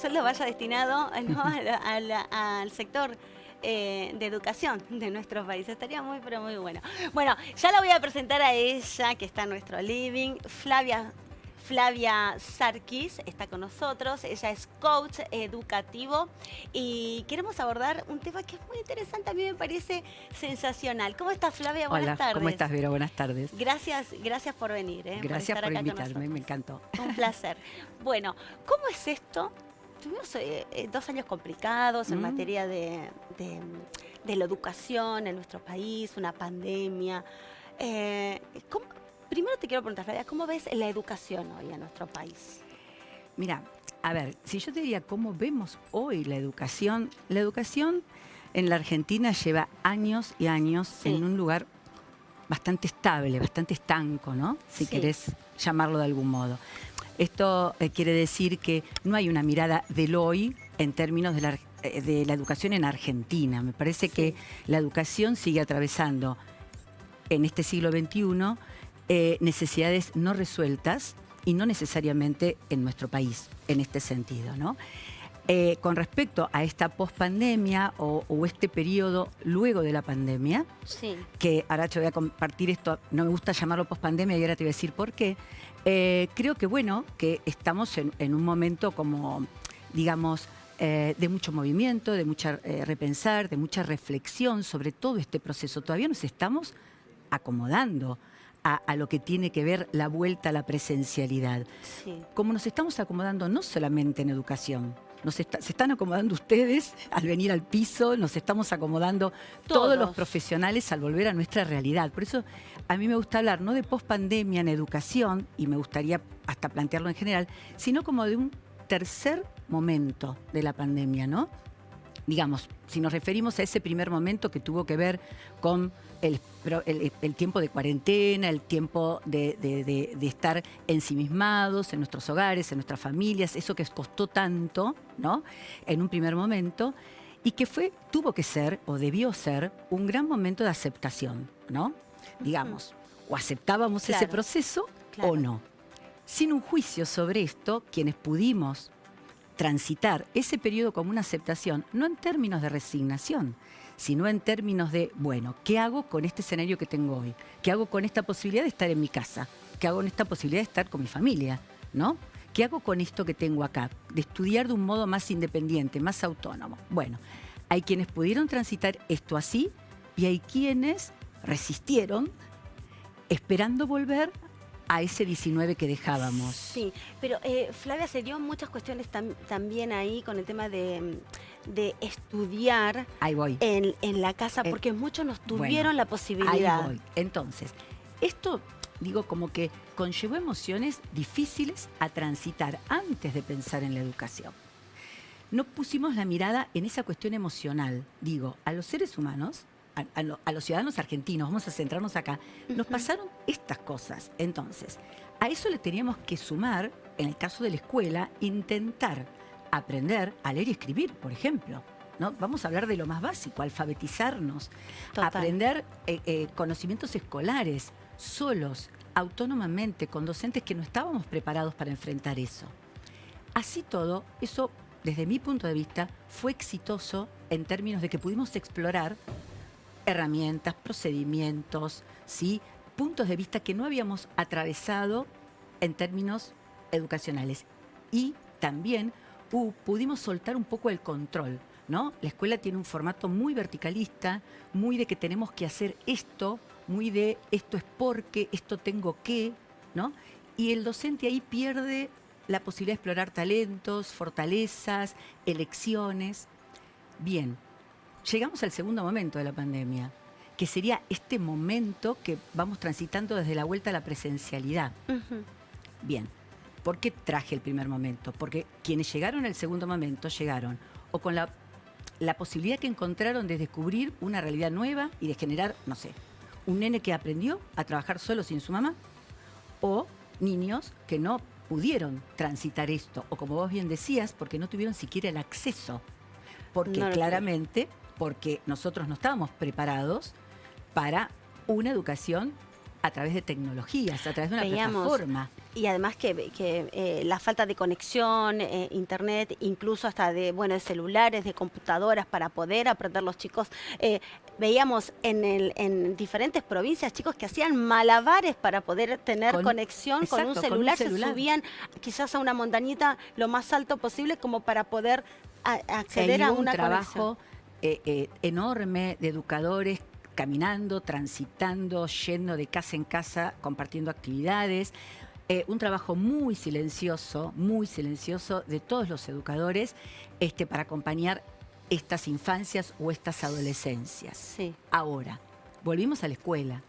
sueldo vaya destinado, ¿no? Al sector de educación de nuestro país. Estaría muy, pero muy bueno. Bueno, ya la voy a presentar a ella, que está en nuestro living, Flavia Sarkis está con nosotros. Ella es coach educativo y queremos abordar un tema que es muy interesante. A mí me parece sensacional. ¿Cómo estás, Flavia? Buenas tardes. ¿Cómo estás, Vero? Buenas tardes. Gracias por venir. Gracias por invitarme, me encantó. Un placer. Bueno, ¿cómo es esto? Tuvimos 2 años complicados en materia de la educación en nuestro país, una pandemia. Primero te quiero preguntar, Flavia, ¿cómo ves la educación hoy en nuestro país? Mira, a ver, si yo te diría cómo vemos hoy la educación en la Argentina lleva años y años en un lugar bastante estable, bastante estanco, ¿no? Si querés llamarlo de algún modo. Esto quiere decir que no hay una mirada del hoy en términos de la educación en Argentina. Me parece que la educación sigue atravesando en este siglo XXI necesidades no resueltas y no necesariamente en nuestro país, en este sentido, ¿no? Con respecto a esta pospandemia o este periodo luego de la pandemia, que ahora te voy a compartir esto, no me gusta llamarlo pospandemia y ahora te voy a decir por qué, creo que bueno, que estamos en un momento como, digamos, de mucho movimiento, de mucha repensar, de mucha reflexión sobre todo este proceso. Todavía nos estamos acomodando a lo que tiene que ver la vuelta a la presencialidad. Como nos estamos acomodando no solamente en educación, se están acomodando ustedes al venir al piso, nos estamos acomodando todos los profesionales al volver a nuestra realidad. Por eso a mí me gusta hablar no de pospandemia en educación, y me gustaría hasta plantearlo en general, sino como de un tercer momento de la pandemia, ¿no? Digamos, si nos referimos a ese primer momento que tuvo que ver con el tiempo de cuarentena, el tiempo de estar ensimismados en nuestros hogares, en nuestras familias, eso que costó tanto, ¿no? En un primer momento, y que tuvo que ser, o debió ser, un gran momento de aceptación, ¿no? Digamos, o aceptábamos ese proceso o no. Sin un juicio sobre esto, quienes pudimos transitar ese periodo como una aceptación, no en términos de resignación, sino en términos de, bueno, ¿qué hago con este escenario que tengo hoy? ¿Qué hago con esta posibilidad de estar en mi casa? ¿Qué hago con esta posibilidad de estar con mi familia? ¿No? ¿Qué hago con esto que tengo acá? De estudiar de un modo más independiente, más autónomo. Bueno, hay quienes pudieron transitar esto así y hay quienes resistieron esperando volver a ese 19 que dejábamos. Sí, pero Flavia, se dio muchas cuestiones también ahí con el tema de estudiar en la casa, porque muchos no tuvieron la posibilidad. Ahí voy. Entonces, esto, digo, como que conllevó emociones difíciles a transitar antes de pensar en la educación. No pusimos la mirada en esa cuestión emocional. Digo, a los seres humanos, a los ciudadanos argentinos, vamos a centrarnos acá, nos pasaron estas cosas. Entonces, a eso le teníamos que sumar, en el caso de la escuela, intentar aprender a leer y escribir, por ejemplo, ¿no? Vamos a hablar de lo más básico, alfabetizarnos, aprender conocimientos escolares, solos, autónomamente, con docentes que no estábamos preparados para enfrentar eso. Así todo, eso, desde mi punto de vista, fue exitoso en términos de que pudimos explorar herramientas, procedimientos, ¿sí? Puntos de vista que no habíamos atravesado en términos educacionales. Y también pudimos soltar un poco el control, ¿no? La escuela tiene un formato muy verticalista, muy de que tenemos que hacer esto, muy de esto es porque, esto tengo que, ¿no? Y el docente ahí pierde la posibilidad de explorar talentos, fortalezas, elecciones. Bien. Llegamos al segundo momento de la pandemia, que sería este momento que vamos transitando desde la vuelta a la presencialidad. Bien, ¿por qué traje el primer momento? Porque quienes llegaron al segundo momento llegaron o con la posibilidad que encontraron de descubrir una realidad nueva y de generar, no sé, un nene que aprendió a trabajar solo sin su mamá, o niños que no pudieron transitar esto, o como vos bien decías, porque no tuvieron siquiera el acceso, porque claramente... porque nosotros no estábamos preparados para una educación a través de tecnologías, a través de una plataforma. Y además que la falta de conexión, internet, incluso hasta de celulares, de computadoras para poder aprender los chicos. Veíamos en diferentes provincias chicos que hacían malabares para poder tener conexión con un celular. Se subían quizás a una montañita lo más alto posible como para poder acceder a una trabajo enorme de educadores caminando, transitando, yendo de casa en casa, compartiendo actividades. Un trabajo muy silencioso de todos los educadores para acompañar estas infancias o estas adolescencias. Sí. Ahora, volvimos a la escuela.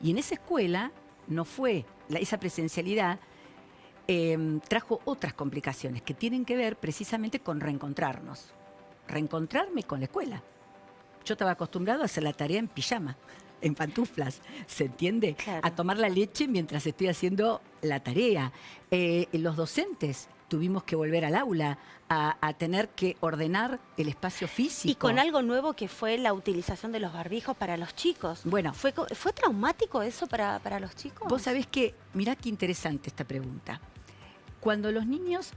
Y en esa escuela no fue, esa presencialidad trajo otras complicaciones que tienen que ver precisamente con reencontrarnos. Reencontrarme con la escuela. Yo estaba acostumbrado a hacer la tarea en pijama, en pantuflas, ¿se entiende? Claro. A tomar la leche mientras estoy haciendo la tarea. Los docentes tuvimos que volver al aula a tener que ordenar el espacio físico. Y con algo nuevo que fue la utilización de los barbijos para los chicos. Bueno. ¿Fue traumático eso para los chicos? Vos sabés que, mirá qué interesante esta pregunta. Cuando los niños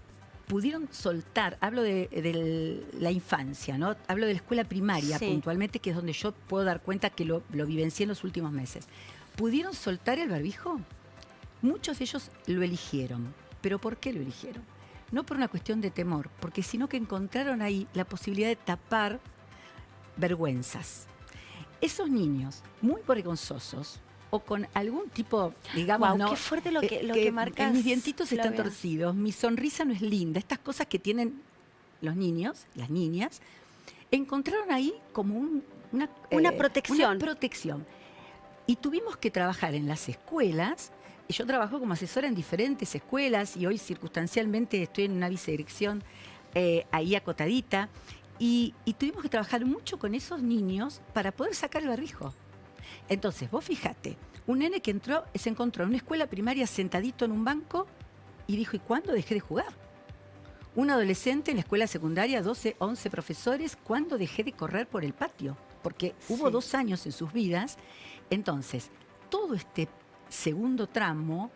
pudieron soltar, hablo de la infancia, ¿no? Hablo de la escuela primaria puntualmente, que es donde yo puedo dar cuenta que lo vivencié en los últimos meses. ¿Pudieron soltar el barbijo? Muchos de ellos lo eligieron. ¿Pero por qué lo eligieron? No por una cuestión de temor, porque sino que encontraron ahí la posibilidad de tapar vergüenzas. Esos niños, muy vergonzosos, o con algún tipo, digamos, wow, qué fuerte lo que marcas, mis dientitos están Flavia. torcidos, mi sonrisa no es linda, estas cosas que tienen los niños, las niñas, encontraron ahí como una protección. Una protección. Y tuvimos que trabajar en las escuelas. Yo trabajo como asesora en diferentes escuelas y hoy circunstancialmente estoy en una vicedirección ahí acotadita. Y tuvimos que trabajar mucho con esos niños para poder sacar el barbijo. Entonces, vos fijate, un nene que se encontró en una escuela primaria sentadito en un banco y dijo, ¿y cuándo dejé de jugar? Un adolescente en la escuela secundaria, 12, 11 profesores, ¿cuándo dejé de correr por el patio? Porque hubo 2 años en sus vidas. Entonces, todo este segundo tramo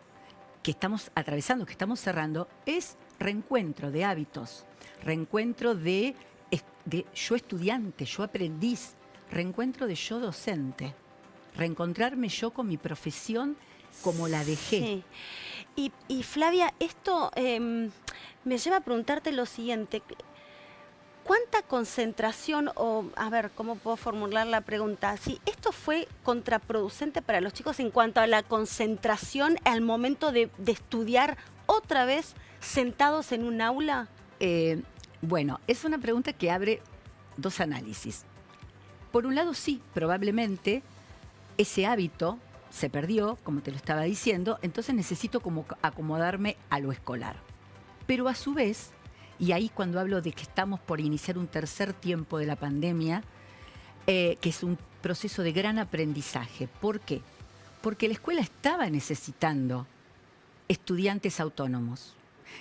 que estamos atravesando, que estamos cerrando, es reencuentro de hábitos, reencuentro de yo estudiante, yo aprendiz, reencuentro de yo docente. Reencontrarme yo con mi profesión como la dejé. Sí. Y Flavia, esto me lleva a preguntarte lo siguiente. ¿Cuánta concentración cómo puedo formular la pregunta? Si esto fue contraproducente para los chicos en cuanto a la concentración al momento de estudiar otra vez sentados en un aula. Bueno, es una pregunta que abre 2 análisis. Por un lado, sí, probablemente ese hábito se perdió, como te lo estaba diciendo, entonces necesito como acomodarme a lo escolar. Pero a su vez, y ahí cuando hablo de que estamos por iniciar un tercer tiempo de la pandemia, que es un proceso de gran aprendizaje. ¿Por qué? Porque la escuela estaba necesitando estudiantes autónomos.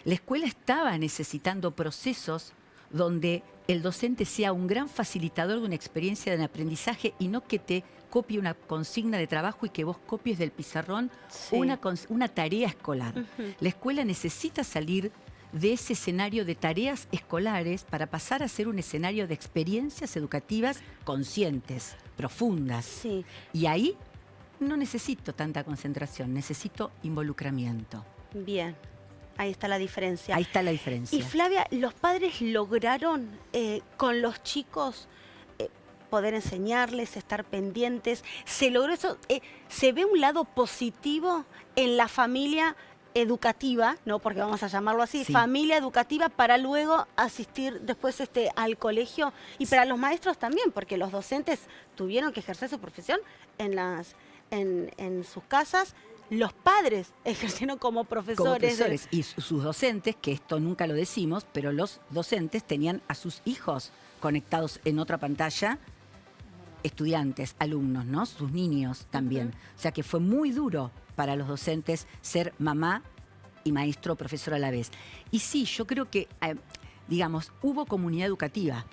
La escuela estaba necesitando procesos donde el docente sea un gran facilitador de una experiencia de aprendizaje y no que te copie una consigna de trabajo y que vos copies del pizarrón una tarea escolar. La escuela necesita salir de ese escenario de tareas escolares para pasar a ser un escenario de experiencias educativas conscientes, profundas. Sí. Y ahí no necesito tanta concentración, necesito involucramiento. Bien. Ahí está la diferencia. Ahí está la diferencia. Y Flavia, ¿los padres lograron con los chicos poder enseñarles, estar pendientes? ¿Se logró eso? ¿Se ve un lado positivo en la familia educativa, no porque vamos a llamarlo así, Sí. familia educativa para luego asistir después al colegio? Y para los maestros también, porque los docentes tuvieron que ejercer su profesión en sus casas. Los padres ejercieron como profesores. Y sus docentes, que esto nunca lo decimos, pero los docentes tenían a sus hijos conectados en otra pantalla, estudiantes, alumnos, ¿no? Sus niños también. O sea que fue muy duro para los docentes ser mamá y maestro, profesor a la vez. Y sí, yo creo que, digamos, hubo comunidad educativa.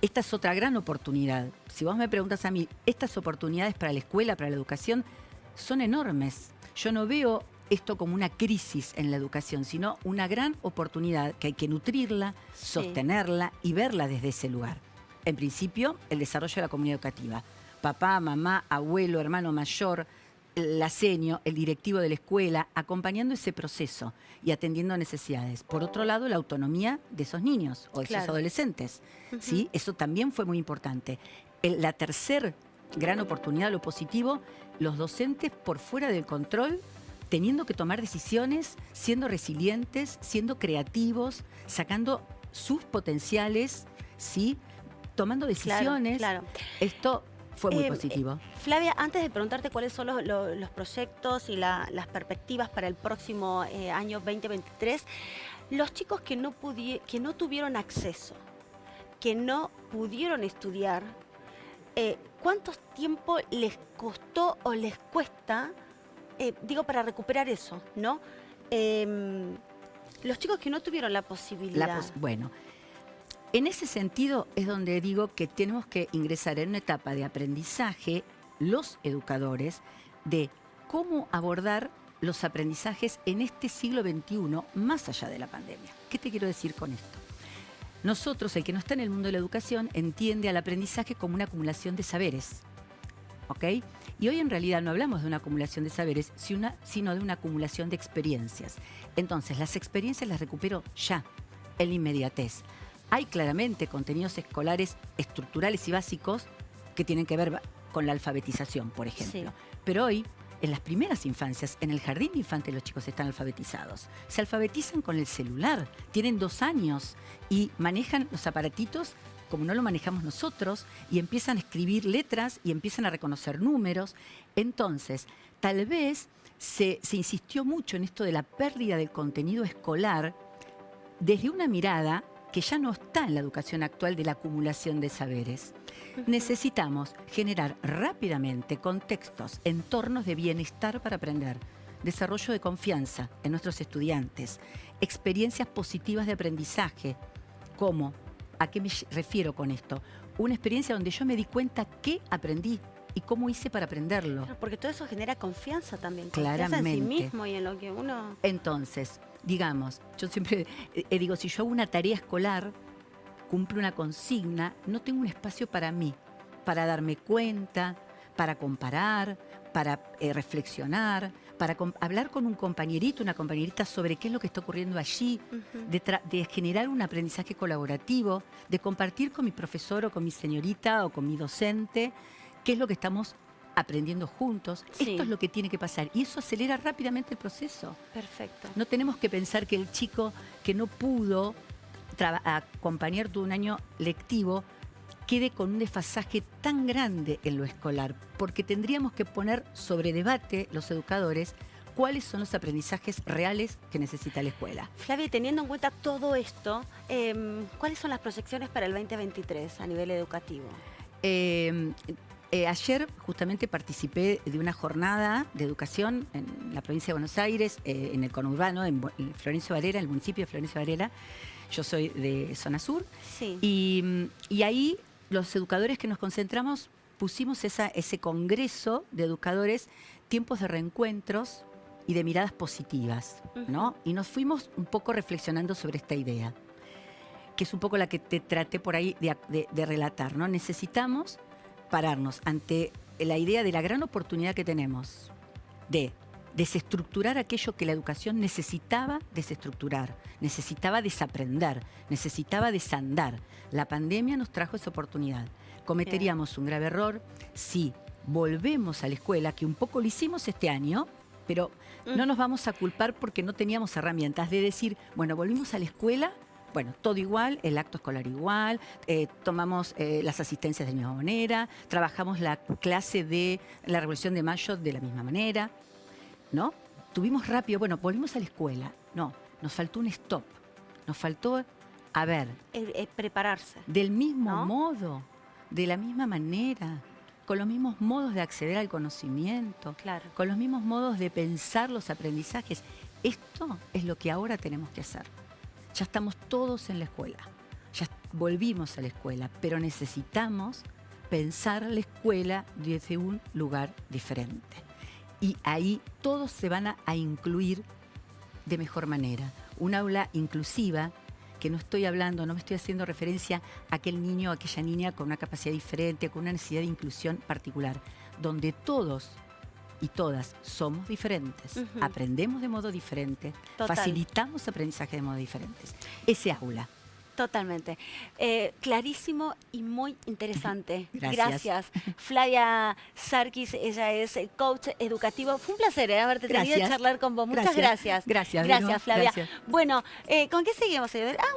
Esta es otra gran oportunidad. Si vos me preguntas a mí, estas oportunidades para la escuela, para la educación, son enormes. Yo no veo esto como una crisis en la educación, sino una gran oportunidad que hay que nutrirla, sostenerla y verla desde ese lugar. En principio, el desarrollo de la comunidad educativa. Papá, mamá, abuelo, hermano mayor, el asenio, el directivo de la escuela, acompañando ese proceso y atendiendo necesidades. Por otro lado, la autonomía de esos niños o de esos adolescentes. ¿Sí? Eso también fue muy importante. La tercera gran oportunidad, lo positivo, los docentes por fuera del control, teniendo que tomar decisiones, siendo resilientes, siendo creativos, sacando sus potenciales, ¿sí? Tomando decisiones. Claro. Esto fue muy positivo. Flavia, antes de preguntarte cuáles son los proyectos y las perspectivas para el próximo año 2023, los chicos que no tuvieron acceso, que no pudieron estudiar, ¿cuánto tiempo les costó o les cuesta, para recuperar eso, ¿no? Los chicos que no tuvieron la posibilidad. Bueno, en ese sentido es donde digo que tenemos que ingresar en una etapa de aprendizaje, los educadores, de cómo abordar los aprendizajes en este siglo XXI más allá de la pandemia. ¿Qué te quiero decir con esto? Nosotros, el que no está en el mundo de la educación, entiende al aprendizaje como una acumulación de saberes. ¿Ok? Y hoy en realidad no hablamos de una acumulación de saberes, sino de una acumulación de experiencias. Entonces, las experiencias las recupero ya, en la inmediatez. Hay claramente contenidos escolares estructurales y básicos que tienen que ver con la alfabetización, por ejemplo. Sí. Pero hoy, en las primeras infancias, en el jardín de infantes los chicos están alfabetizados. Se alfabetizan con el celular, tienen 2 años y manejan los aparatitos como no lo manejamos nosotros y empiezan a escribir letras y empiezan a reconocer números. Entonces, tal vez se insistió mucho en esto de la pérdida del contenido escolar desde una mirada que ya no está en la educación actual de la acumulación de saberes. Necesitamos generar rápidamente contextos, entornos de bienestar para aprender, desarrollo de confianza en nuestros estudiantes, experiencias positivas de aprendizaje, como, ¿a qué me refiero con esto? Una experiencia donde yo me di cuenta qué aprendí y cómo hice para aprenderlo. Claro, porque todo eso genera confianza también, claramente. Confianza en sí mismo y en lo que uno... Entonces, digamos, yo siempre digo, si yo hago una tarea escolar, cumplo una consigna, no tengo un espacio para mí, para darme cuenta, para comparar, para reflexionar, para hablar con un compañerito, una compañerita sobre qué es lo que está ocurriendo allí, de generar un aprendizaje colaborativo, de compartir con mi profesor o con mi señorita o con mi docente qué es lo que estamos aprendiendo juntos. Sí. Esto es lo que tiene que pasar y eso acelera rápidamente el proceso. Perfecto. No tenemos que pensar que el chico que no pudo acompañar todo un año lectivo quede con un desfasaje tan grande en lo escolar, porque tendríamos que poner sobre debate los educadores cuáles son los aprendizajes reales que necesita la escuela. Flavia, teniendo en cuenta todo esto, ¿cuáles son las proyecciones para el 2023 a nivel educativo? Ayer justamente participé de una jornada de educación en la provincia de Buenos Aires, en el conurbano, en Florencio Varela, el municipio de Florencio Varela. Yo soy de zona sur. Sí. Y ahí los educadores que nos concentramos pusimos ese congreso de educadores, tiempos de reencuentros y de miradas positivas, ¿no? Y nos fuimos un poco reflexionando sobre esta idea, que es un poco la que te traté por ahí de relatar, ¿no? Necesitamos pararnos ante la idea de la gran oportunidad que tenemos de desestructurar aquello que la educación necesitaba desestructurar, necesitaba desaprender, necesitaba desandar. La pandemia nos trajo esa oportunidad. Cometeríamos un grave error si volvemos a la escuela, que un poco lo hicimos este año, pero no nos vamos a culpar porque no teníamos herramientas de decir, bueno, volvimos a la escuela, bueno, todo igual, el acto escolar igual, tomamos las asistencias de la misma manera, trabajamos la clase de la Revolución de Mayo de la misma manera, ¿no? Tuvimos rápido, bueno, volvimos a la escuela. No, nos faltó un stop, nos faltó, a ver... prepararse. Del mismo modo, de la misma manera, con los mismos modos de acceder al conocimiento, claro, con los mismos modos de pensar los aprendizajes. Esto es lo que ahora tenemos que hacer. Ya estamos todos en la escuela, ya volvimos a la escuela, pero necesitamos pensar la escuela desde un lugar diferente. y ahí todos se van a incluir de mejor manera. Un aula inclusiva, que no me estoy haciendo referencia a aquel niño o aquella niña con una capacidad diferente, con una necesidad de inclusión particular, donde todos y todas somos diferentes, aprendemos de modo diferente, Total. facilitamos aprendizaje de modo diferentes. Ese aula. Totalmente. Clarísimo y muy interesante. Gracias. Flavia Sarkis, ella es coach educativo. Fue un placer haberte tenido y Gracias. charlar con vos. Muchas gracias. Gracias, Gracias, Belu. Flavia. Gracias. Bueno, ¿con qué seguimos?